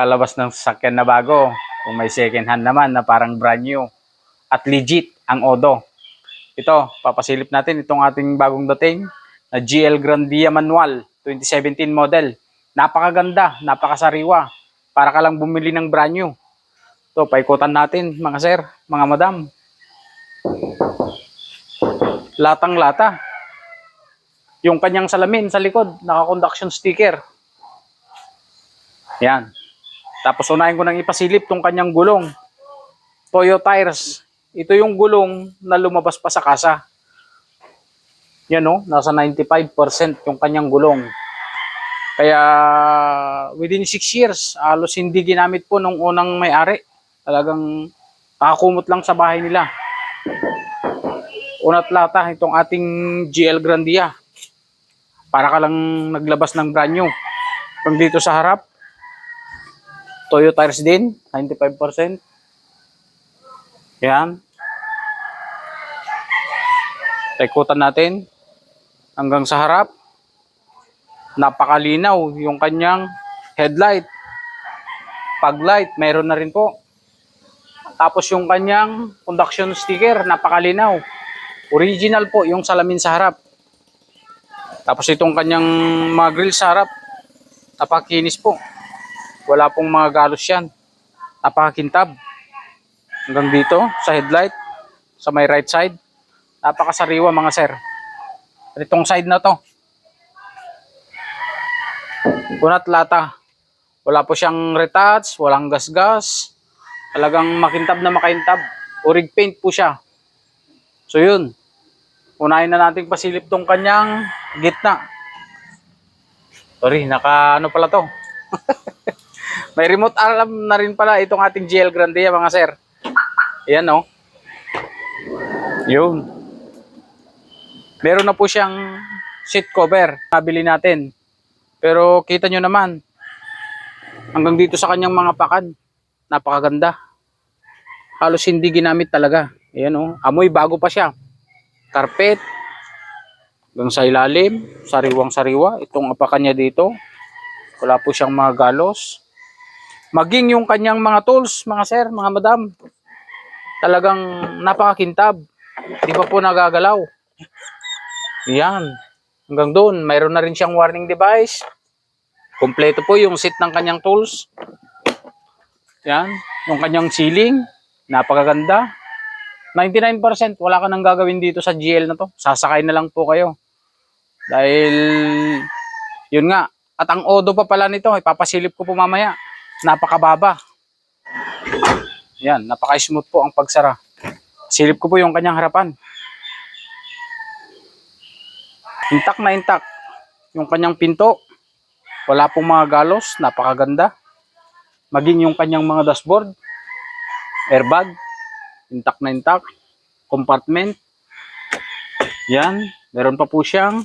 lalabas ng sasakyan na bago. Kung may second hand naman na parang brand new at legit ang Odo. Ito, papasilip natin itong ating bagong dating na GL Grandia Manual 2017 model. Napakaganda, napakasariwa. Para ka lang bumili ng brand new. Ito, paikutan natin mga sir, mga madam. Latang-lata. Yung kanyang salamin sa likod, naka-conduction sticker. Yan. Tapos unahin ko nang ipasilip tong kanyang gulong. Toyo tires. Ito yung gulong na lumabas pa sa kasa. Yan o, nasa 95% yung kanyang gulong. Kaya within 6 years, halos hindi ginamit po nung unang may-ari. Talagang nakakumot lang sa bahay nila. Unat lata itong ating GL Grandia. Para ka lang naglabas ng brand new. From dito sa harap, Toyo tires din, 95%. Yan. Taikutan natin hanggang sa harap. Napakalinaw yung kanyang headlight. Paglight, mayroon na rin po. Tapos yung kanyang conduction sticker, napakalinaw. Original po yung salamin sa harap. Tapos itong kanyang mga grill sa harap, napakinis po. Wala pong mga galos yan. Napakakintab. Hanggang dito sa headlight, sa may right side. Napakasariwa mga sir. Itong side na to, unat lata. Wala po siyang retouch, walang gas-gas. Talagang makintab na makaintab. Orig paint po siya. So yun. Unahin na natin pasilip tong kanyang gitna. Sorry, naka ano pala to. May remote alarm na rin pala itong ating GL Grandia mga sir. Ayan o. Yun. Meron na po siyang seat cover. Nabili natin. Pero kita nyo naman. Hanggang dito sa kanyang mga pakan. Napakaganda. Halos hindi ginamit talaga. Ayan o. Amoy bago pa siya. Carpet. Hanggang sa ilalim. Sariwang sariwa. Itong apakan niya dito. Wala po siyang mga galos. Maging yung kanyang mga tools, mga sir, mga madam. Talagang napakakintab. Di pa po nagagalaw. Yan. Hanggang doon, mayroon na rin siyang warning device. Kompleto po yung seat ng kanyang tools. Yan. Yung kanyang ceiling. Napakaganda. 99% wala ka nang gagawin dito sa GL na to. Sasakay na lang po kayo. Dahil, yun nga. At ang Odo pa pala nito, ipapasilip ko po mamaya. Napakababa. Yan, napaka-smooth po ang pagsara. Silip ko po yung kanyang harapan. Intact na intact. Yung kanyang pinto, wala pong mga galos, napakaganda. Maging yung kanyang mga dashboard, airbag, intact na intact. Compartment. Yan, meron pa po siyang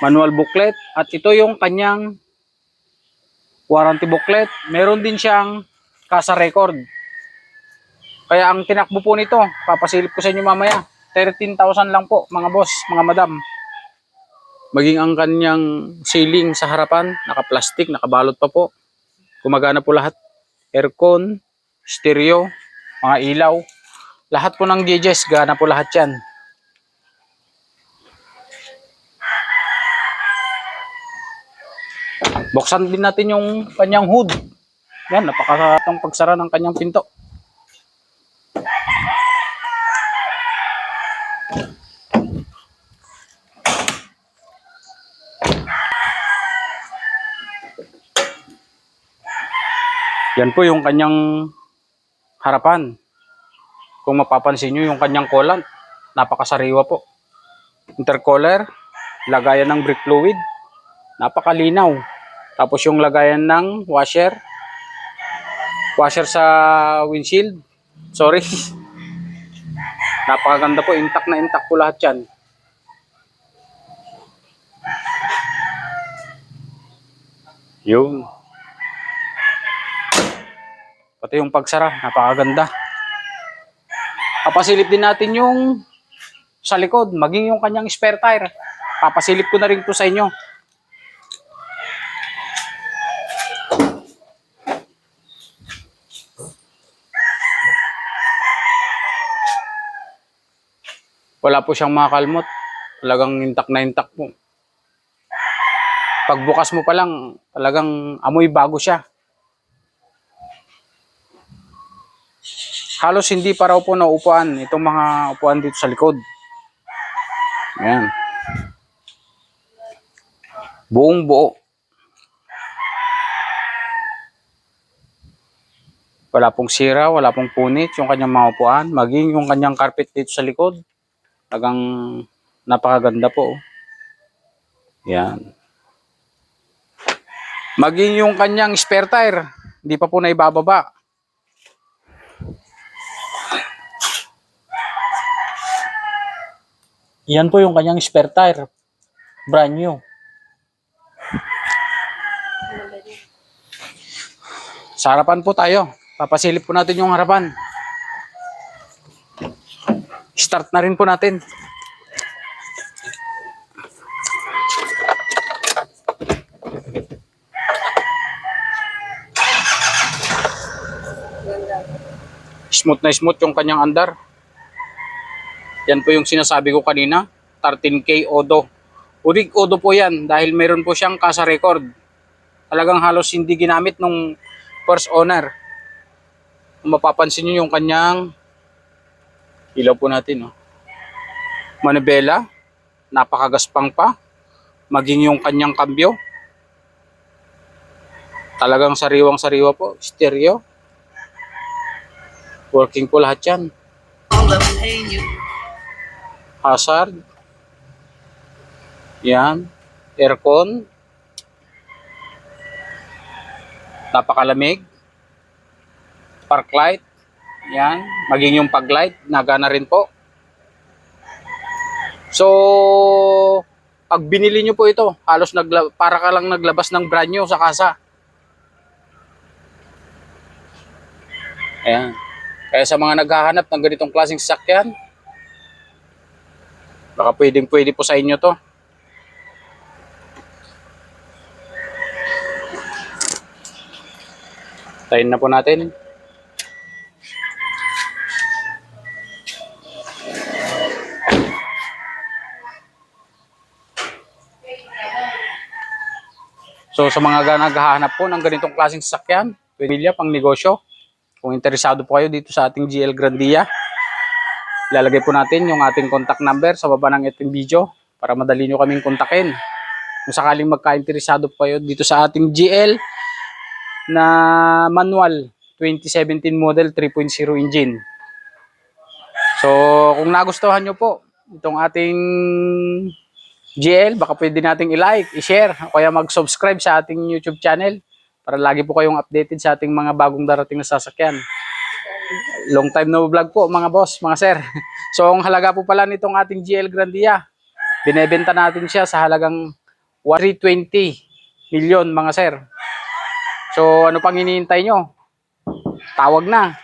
manual booklet. At ito yung kanyang warranty booklet. Meron din siyang kasa record. Kaya ang tinakbo po nito, papasilip ko sa inyo mamaya, 13,000 lang po mga boss, mga madam. Maging ang kanyang ceiling sa harapan, naka-plastic, nakabalot pa po. Gumagana po lahat. Aircon, stereo, mga ilaw. Lahat po ng gauges, gana po lahat yan. Buksan din natin yung kanyang hood. Yan, napakatang pagsara ng kanyang pinto. Yan po yung kanyang harapan. Kung mapapansin nyo yung kanyang coolant, napakasariwa po. Intercooler, lagayan ng brake fluid, napakalinaw. Tapos yung lagayan ng washer sa windshield. Sorry. Napakaganda po, intact na intact po lahat yan. Yun. Pati yung pagsara, napakaganda. Papasilip din natin yung sa likod, maging yung kanyang spare tire. Papasilip ko na rin po sa inyo. Wala po siyang makakalmot. Talagang intact na intact po. Pagbukas mo pa lang, talagang amoy bago siya. Halos hindi pa raw po na upuan itong mga upuan dito sa likod. Ayan. Buong buo. Wala pong sira, wala pong punit yung kanyang mga upuan. Maging yung kanyang carpet dito sa likod. Talagang napakaganda po. Yan. Maging yung kanyang spare tire, hindi pa po na ibababa. Yan po yung kanyang spare tire. Brand new. Sa harapan po tayo. Papasilip po natin yung harapan. Start na rin po natin. Smooth na smooth yung kanyang andar. Yan po yung sinasabi ko kanina. 13K Odo. Urig Odo po yan dahil meron po siyang kasa record. Talagang halos hindi ginamit nung first owner. Kung mapapansin nyo yung kanyang ilaw po natin. Manibela. Napakagaspang pa. Maging yung kanyang kambyo. Talagang sariwang sariwa po. Stereo. Working po lahat yan. Hazard. Yan. Aircon. Napakalamig. Park light. Yan. Maging yung pag light. Nagana rin po. So, pag binili nyo po ito, halos para ka lang naglabas ng brand new sa kasa. Ayan. Kaya sa mga naghahanap ng ganitong klaseng sasakyan, baka pwede po sa inyo to. Tayin na po natin. So sa mga naghahanap po ng ganitong klaseng sasakyan, pamilya, pang negosyo, kung interesado po kayo dito sa ating GL Grandia, ilalagay po natin yung ating contact number sa baba ng ating video para madali nyo kaming kontakin. Kung sakaling magka-interesado po kayo dito sa ating GL na manual 2017 model 3.0 engine. So kung nagustuhan nyo po itong ating GL, baka pwede nating i-like, i-share, o kaya mag-subscribe sa ating YouTube channel para lagi po kayong updated sa ating mga bagong darating na sasakyan. Long time no vlog po mga boss, mga sir. So ang halaga po pala nitong ating GL Grandia, binebenta natin siya sa halagang 320 million mga sir. So ano pang hinihintay nyo? Tawag na.